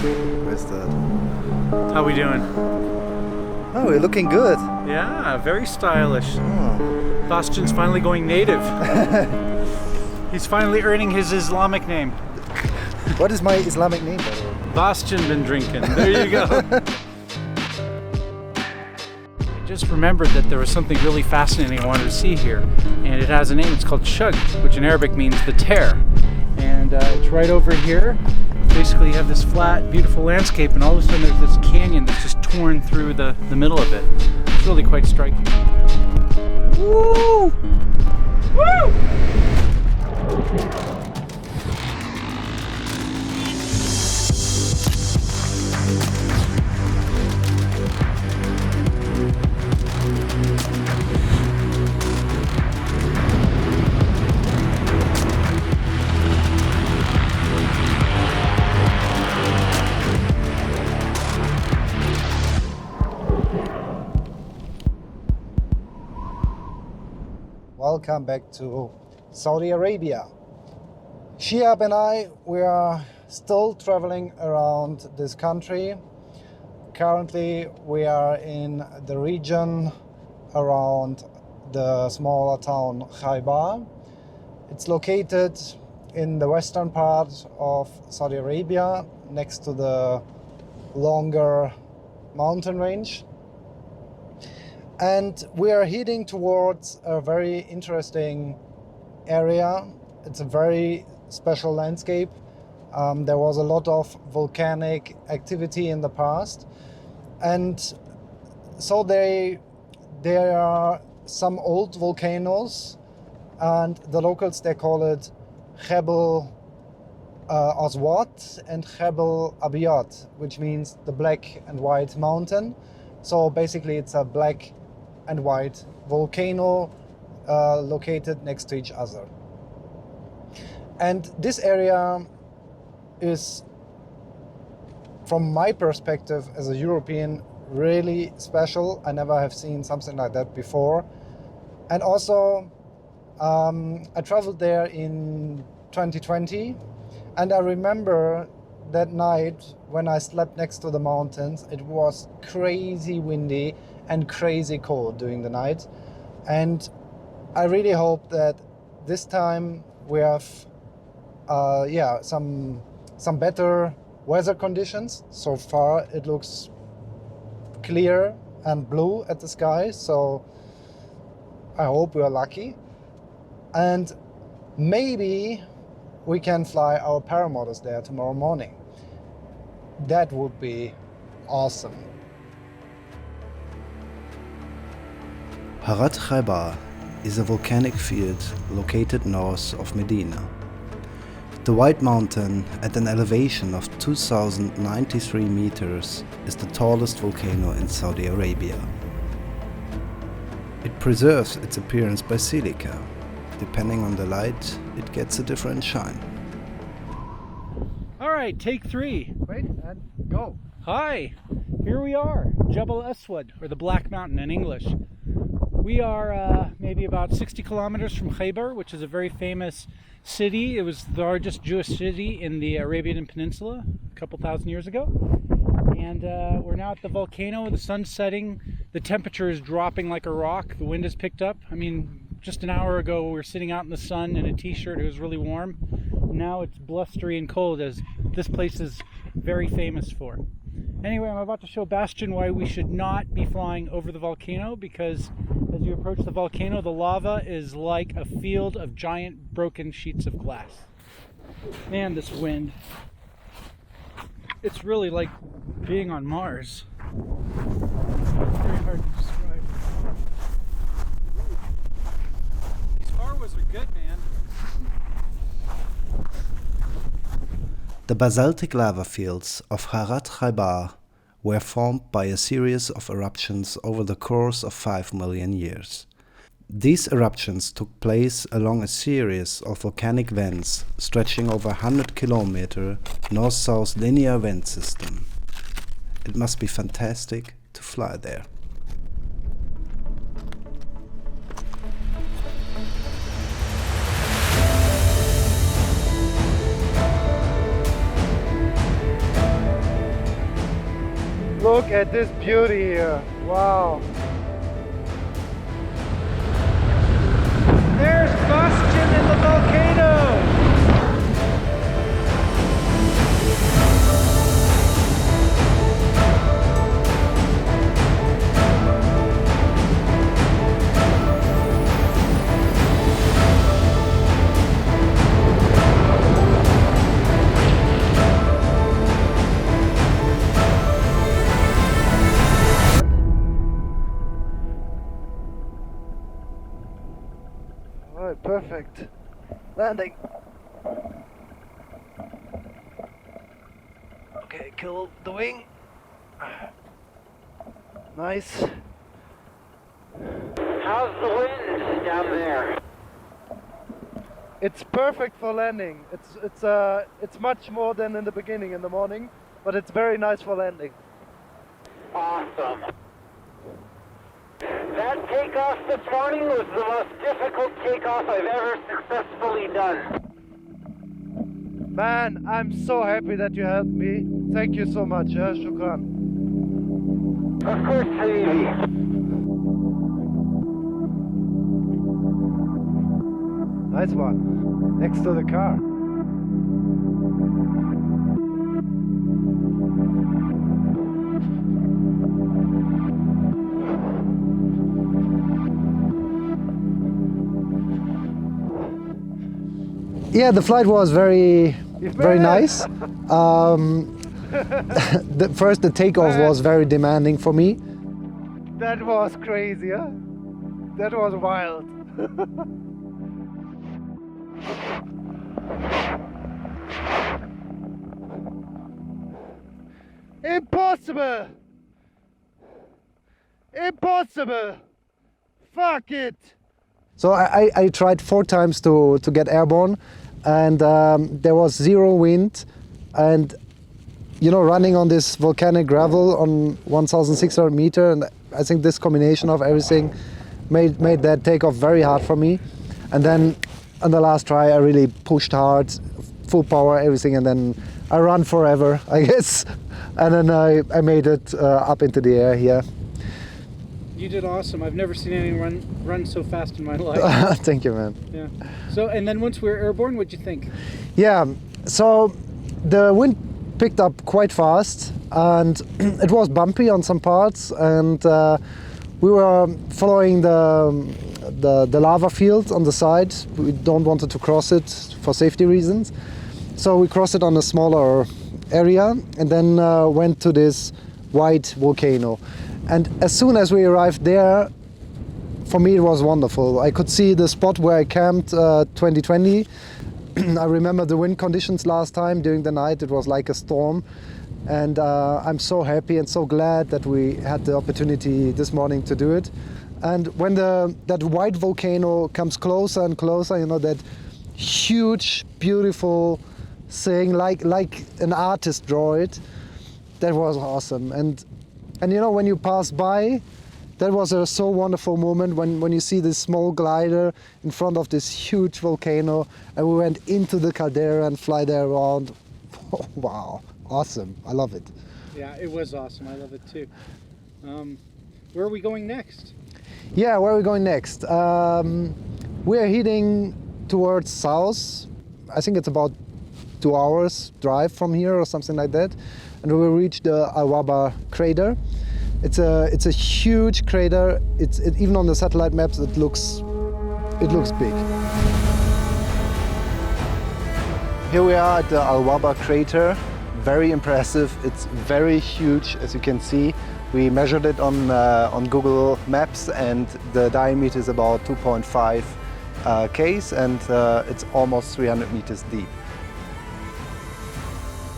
Where's that? How we doing? Oh, we're looking good. Yeah, very stylish. Oh. Bastian's finally going native. He's finally earning his Islamic name. What is my Islamic name, by the way? Bastian been drinking. There you go. I just remembered that there was something really fascinating I wanted to see here, and it has a name. It's called Shug, which in Arabic means the tear. And it's right over here. Basically, you have this flat, beautiful landscape, and all of a sudden there's this canyon that's just torn through the middle of it. It's really quite striking. Woo! Woo! Welcome back to Saudi Arabia. Shihab and I, we are still traveling around this country. Currently, we are in the region around the smaller town Khaybar. It's located in the western part of Saudi Arabia, next to the longer mountain range. And we are heading towards a very interesting area. It's a very special landscape. There was a lot of volcanic activity in the past. And so there are some old volcanoes, and the locals, they call it Jebel Aswad and Jebel Abyad, which means the black and white mountain. So basically it's a black and white volcano located next to each other. And this area is, from my perspective as a European, really special. I never have seen something like that before. And also, I traveled there in 2020, and I remember that night when I slept next to the mountains, it was crazy windy and crazy cold during the night. And I really hope that this time we have some better weather conditions. So far it looks clear and blue at the sky, so I hope we are lucky. And maybe we can fly our paramotors there tomorrow morning. That would be awesome. Harrat Khaybar is a volcanic field located north of Medina. The White Mountain, at an elevation of 2,093 meters, is the tallest volcano in Saudi Arabia. It preserves its appearance by silica. Depending on the light, it gets a different shine. All right, take 3. Wait, and go. Hi, here we are, Jebel Aswad, or the Black Mountain in English. We are maybe about 60 kilometers from Khaybar, which is a very famous city. It was the largest Jewish city in the Arabian Peninsula a couple thousand years ago. And we're now at the volcano. The sun's setting. The temperature is dropping like a rock. The wind has picked up. I mean, just an hour ago we were sitting out in the sun in a t-shirt. It was really warm. Now it's blustery and cold, as this place is very famous for. Anyway, I'm about to show Bastian why we should not be flying over the volcano, because as you approach the volcano, the lava is like a field of giant broken sheets of glass. Man, this wind. It's really like being on Mars. It's very hard to describe. These Harwas are good, man. The basaltic lava fields of Harrat Khaybar were formed by a series of eruptions over the course of 5 million years. These eruptions took place along a series of volcanic vents stretching over 100 km north-south linear vent system. It must be fantastic to fly there. Look at this beauty here. Wow. There's combustion in the volcano! Alright, perfect. Landing. Okay, kill the wing. Nice. How's the wind down there? It's perfect for landing. It's much more than in the beginning in the morning, but it's very nice for landing. Awesome. That takeoff this morning was the most difficult takeoff I've ever successfully done. Man, I'm so happy that you helped me. Thank you so much, shukran. Of course, Habibi. Nice one. Next to the car. Yeah, the flight was very nice. The takeoff was very demanding for me. That was crazy, huh? That was wild. Impossible! Impossible! Fuck it! So I tried 4 times to get airborne, and there was 0 wind, and you know, running on this volcanic gravel on 1,600 meters, and I think this combination of everything made that takeoff very hard for me. And then on the last try I really pushed hard, full power, everything, and then I ran forever, I guess. And then I made it up into the air here. You did awesome. I've never seen anyone run so fast in my life. Thank you, man. Yeah. So, and then once we were airborne, what'd you think? Yeah, so the wind picked up quite fast, and it was bumpy on some parts, and we were following the lava field on the side. We don't wanted to cross it for safety reasons, so we crossed it on a smaller area, and then went to this white volcano. And as soon as we arrived there, for me it was wonderful. I could see the spot where I camped 2020. I remember the wind conditions last time during the night. It was like a storm, and I'm so happy and so glad that we had the opportunity this morning to do it. And when that white volcano comes closer and closer, you know, that huge, beautiful thing, like an artist draw it, that was awesome. And you know, when you pass by, that was a so wonderful moment when you see this small glider in front of this huge volcano, and we went into the caldera and fly there around. Oh, wow, awesome, I love it. Yeah, it was awesome, I love it too. Where are we going next? Yeah, where are we going next? We're heading towards south. I think it's about 2 hours drive from here or something like that. And we will reach the Wahba crater. It's a huge crater. Even on the satellite maps, it looks big. Here we are at the Wahba crater. Very impressive. It's very huge, as you can see. We measured it on Google Maps, and the diameter is about 2.5 k's, and it's almost 300 meters deep.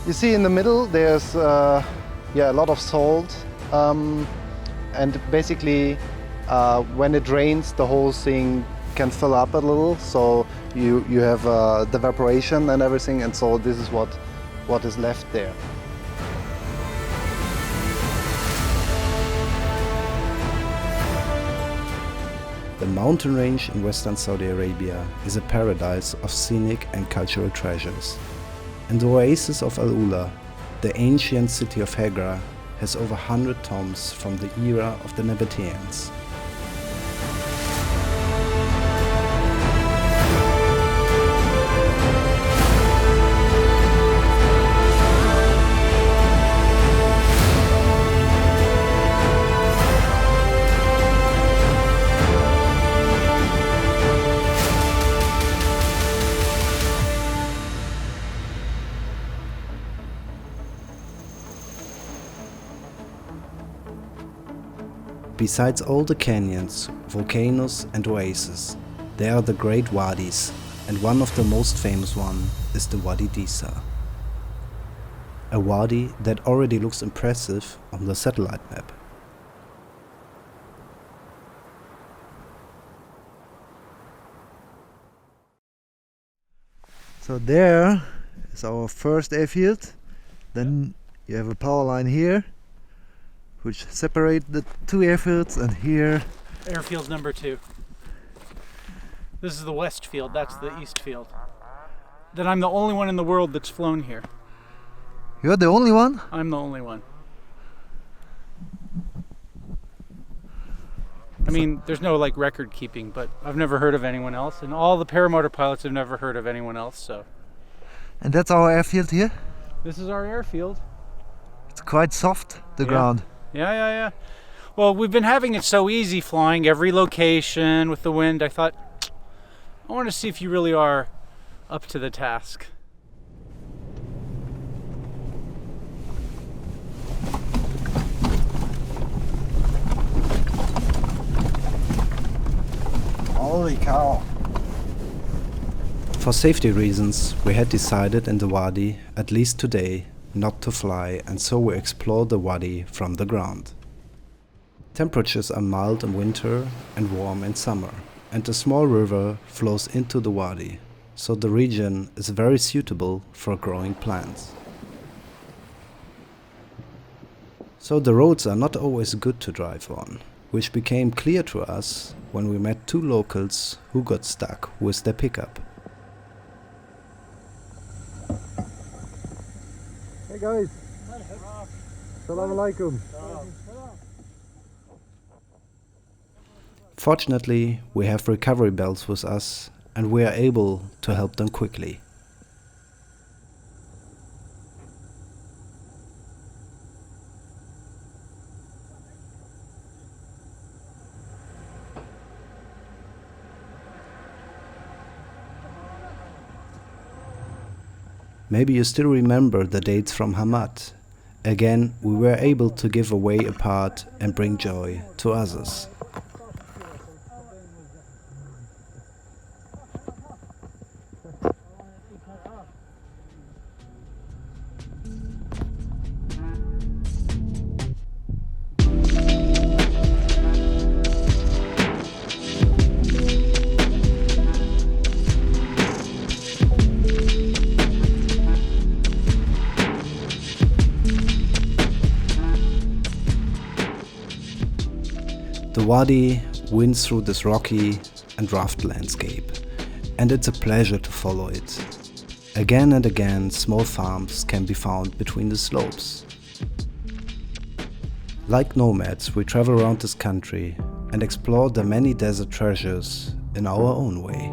You see in the middle there's a lot of salt, and basically when it rains the whole thing can fill up a little, so you have the evaporation and everything, and so this is what is left there. The mountain range in western Saudi Arabia is a paradise of scenic and cultural treasures. And the oasis of Al-Ula, the ancient city of Hegra, has over 100 tombs from the era of the Nabateans. Besides all the canyons, volcanoes and oases, there are the great wadis, and one of the most famous one is the Wadi Disah. A wadi that already looks impressive on the satellite map. So there is our first airfield. Then you have a power line here, which separate the two airfields, and here Airfield number 2. This is the west field, that's the east field. Then I'm the only one in the world that's flown here. you're the only one. I'm the only one. I mean, there's no like record keeping, but I've never heard of anyone else, and all the paramotor pilots have never heard of anyone else, so. And that's our airfield here. This is our airfield. It's quite soft, the Yeah. ground. Yeah. Well, we've been having it so easy flying every location with the wind. I thought, I want to see if you really are up to the task. Holy cow. For safety reasons, we had decided in the wadi, at least today, not to fly, and so we explored the wadi from the ground. Temperatures are mild in winter and warm in summer, and a small river flows into the wadi, so the region is very suitable for growing plants. So the roads are not always good to drive on, which became clear to us when we met two locals who got stuck with their pickup. Hey guys. Assalamu alaikum. Fortunately, we have recovery belts with us and we are able to help them quickly. Maybe you still remember the dates from Hamad. Again, we were able to give away a part and bring joy to others. The wadi winds through this rocky and rough landscape, and it's a pleasure to follow it. Again and again, small farms can be found between the slopes. Like nomads, we travel around this country and explore the many desert treasures in our own way.